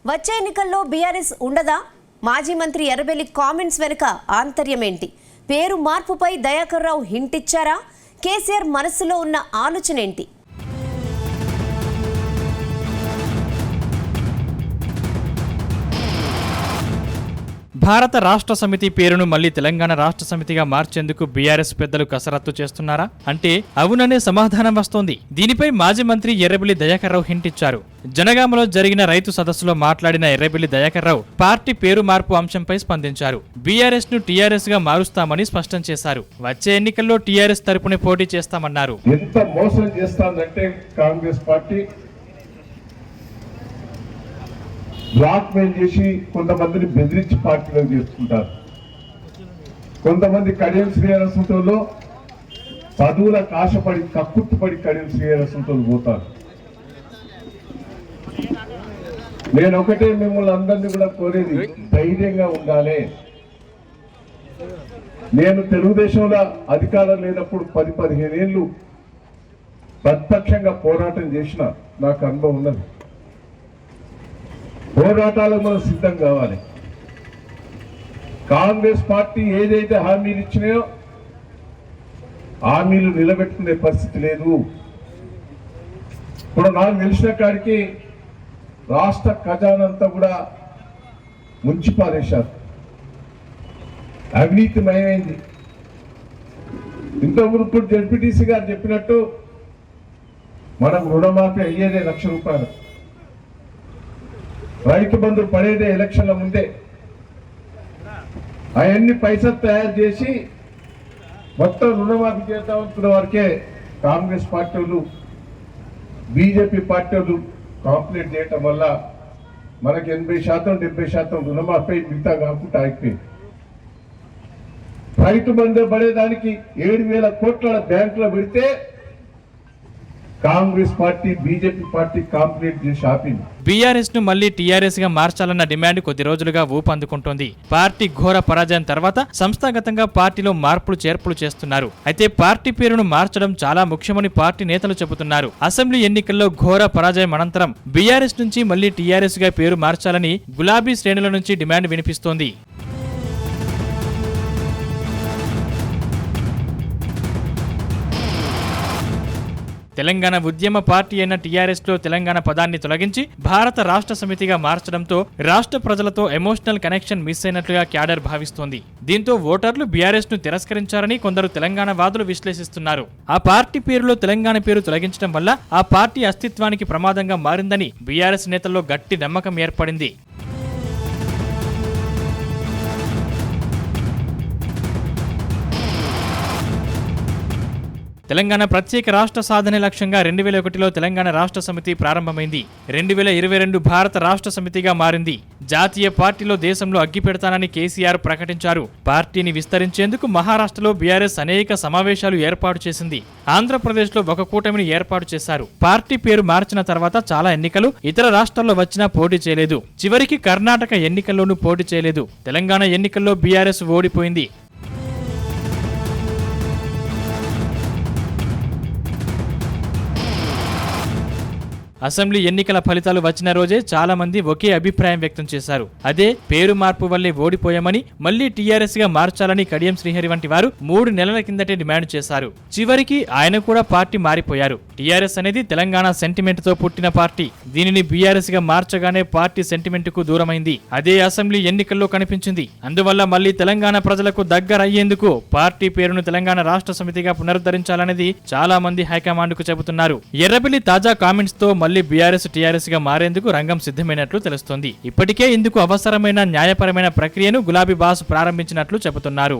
వచ్చే ఎన్నికల్లో బీఆర్ఎస్ ఉండదా? మాజీ మంత్రి ఎర్రబెల్లి కామెంట్స్ వెనుక ఆంతర్యం ఏంటి? పేరు మార్పుపై దయాకర్ రావు హింట్ ఇచ్చారా? కేసీఆర్ మనసులో ఉన్న ఆలోచన ఏంటి? భారత రాష్ట్ర సమితి పేరును మళ్లీ తెలంగాణ రాష్ట్ర సమితిగా మార్చేందుకు బీఆర్ఎస్ పెద్దలు కసరత్తు చేస్తున్నారా అంటే అవుననే సమాధానం వస్తోంది. దీనిపై మాజీ మంత్రి ఎర్రబెల్లి దయాకర్ రావు హింట్ ఇచ్చారు. జనగామలో జరిగిన రైతు సదస్సులో మాట్లాడిన ఎర్రబెల్లి దయాకర్ రావు పార్టీ పేరు మార్పు అంశంపై స్పందించారు. బీఆర్ఎస్ ను టీఆర్ఎస్ గా మారుస్తామని స్పష్టం చేశారు. వచ్చే ఎన్నికల్లో టీఆర్ఎస్ తరపునే పోటీ చేస్తామన్నారు. ఎంత మోసం చేస్తానంటే కాంగ్రెస్ పార్టీ బ్లాక్ మెయిల్ చేసి కొంతమందిని బెదిరించి పార్టీలో చేస్తుంటారు. కొంతమంది కడియం శ్రీహరసంతో చదువుల కాశపడి కక్కుర్తిపడి కడియం శ్రీహరసంతో పోతారు. నేను ఒకటే మిమ్మల్ని అందరినీ కూడా కోరేది, ధైర్యంగా ఉండాలి. నేను తెలుగుదేశంలో అధికారం లేనప్పుడు 10-15 ఏళ్ళు ప్రత్యక్షంగా పోరాటం చేసిన నాకు అనుభవం ఉన్నది. పోరాటాలకు మనం సిద్ధం కావాలి. కాంగ్రెస్ పార్టీ ఏదైతే హామీలు ఇచ్చినాయో హామీలు నిలబెట్టుకునే పరిస్థితి లేదు. ఇప్పుడు నాకు తెలిసిన కాడికి రాష్ట్ర ఖజానంతా కూడా ముంచి పారేశారు. అవినీతిమయమైంది. ఇంతకుముందు ఇప్పుడు జడ్పీటీసీ గారు చెప్పినట్టు మనకు రుణమాఫీ అయ్యేదే ₹1,00,000. రైతు బంధు పడేదే ఎలక్షన్ల ముందే. అవన్నీ పైసలు తయారు చేసి మొత్తం రుణమాఫీ చేద్దామనుకున్న వారికే కాంగ్రెస్ పార్టీ వాళ్ళు బీజేపీ పార్టీ వాళ్ళు కాంప్లీట్ చేయటం వల్ల మనకి 80%-70% రుణమాఫీ మిగతా కాకుండా అయిపోయింది. రైతు బంధు పడేదానికి 7,000 కోట్ల బ్యాంకులో పెడితే Congress party BJP party complete చేసి ఆపింది. బీఆర్ఎస్ ను మళ్లీ టీఆర్ఎస్ గా మార్చాలన్న డిమాండ్ కొద్ది రోజులుగా ఊపందుకుంటోంది. పార్టీ ఘోర పరాజయం తర్వాత సంస్థాగతంగా పార్టీలో మార్పులు చేర్పులు చేస్తున్నారు. అయితే పార్టీ పేరును మార్చడం చాలా ముఖ్యమని పార్టీ నేతలు చెబుతున్నారు. అసెంబ్లీ ఎన్నికల్లో ఘోర పరాజయం అనంతరం బీఆర్ఎస్ నుంచి మళ్లీ టీఆర్ఎస్ గా పేరు మార్చాలని గులాబీ శ్రేణుల నుంచి డిమాండ్ వినిపిస్తోంది. తెలంగాణ ఉద్యమ పార్టీ అయిన టీఆర్ఎస్ లో తెలంగాణ పదాన్ని తొలగించి భారత రాష్ట్ర సమితిగా మార్చడంతో రాష్ట్ర ప్రజలతో ఎమోషనల్ కనెక్షన్ మిస్ అయినట్లుగా క్యాడర్ భావిస్తోంది. దీంతో ఓటర్లు బీఆర్ఎస్ ను తిరస్కరించారని కొందరు తెలంగాణ వాదులు విశ్లేషిస్తున్నారు. ఆ పార్టీ పేరులో తెలంగాణ పేరు తొలగించడం వల్ల ఆ పార్టీ అస్తిత్వానికి ప్రమాదంగా మారిందని బీఆర్ఎస్ నేతల్లో గట్టి నమ్మకం ఏర్పడింది. తెలంగాణ ప్రత్యేక రాష్ట్ర సాధనే లక్ష్యంగా 2001లో తెలంగాణ రాష్ట్ర సమితి ప్రారంభమైంది. 2022 భారత రాష్ట్ర సమితిగా మారింది. జాతీయ పార్టీలో దేశంలో అగ్గి పెడతానని కేసీఆర్ ప్రకటించారు. పార్టీని విస్తరించేందుకు మహారాష్ట్రలో బీఆర్ఎస్ అనేక సమావేశాలు ఏర్పాటు చేసింది. ఆంధ్రప్రదేశ్లో ఒక కూటమిని ఏర్పాటు చేశారు. పార్టీ పేరు మార్చిన తర్వాత చాలా ఎన్నికలు ఇతర రాష్ట్రాల్లో వచ్చినా పోటీ చేయలేదు. చివరికి కర్ణాటక ఎన్నికల్లోనూ పోటీ చేయలేదు. తెలంగాణ ఎన్నికల్లో బీఆర్ఎస్ ఓడిపోయింది. అసెంబ్లీ ఎన్నికల ఫలితాలు వచ్చిన రోజే చాలా మంది ఒకే అభిప్రాయం వ్యక్తం చేశారు. అదే పేరు మార్పు వల్లే ఓడిపోయామని మళ్లీ టీఆర్ఎస్ గా మార్చాలని కడియం శ్రీహరి వంటి వారు 3 నెలల కిందటే డిమాండ్ చేశారు. చివరికి ఆయన కూడా పార్టీ మారిపోయారు. టీఆర్ఎస్ అనేది తెలంగాణ సెంటిమెంట్ తో పుట్టిన పార్టీ. దీనిని బీఆర్ఎస్ గా మార్చగానే పార్టీ సెంటిమెంట్ కు దూరమైంది. అదే అసెంబ్లీ ఎన్నికల్లో కనిపించింది. అందువల్ల మళ్లీ తెలంగాణ ప్రజలకు దగ్గరయ్యేందుకు పార్టీ పేరును తెలంగాణ రాష్ట్ర సమితిగా పునరుద్ధరించాలనేది చాలా మంది హైకమాండ్ కు చెబుతున్నారు. ఎర్రబెల్లి తాజా కామెంట్స్ తో మళ్లీ బీఆర్ఎస్ టీఆర్ఎస్ గా మారేందుకు రంగం సిద్ధమైనట్లు తెలుస్తోంది. ఇప్పటికే ఇందుకు అవసరమైన న్యాయపరమైన ప్రక్రియను గులాబీ బాస్ ప్రారంభించినట్లు చెబుతున్నారు.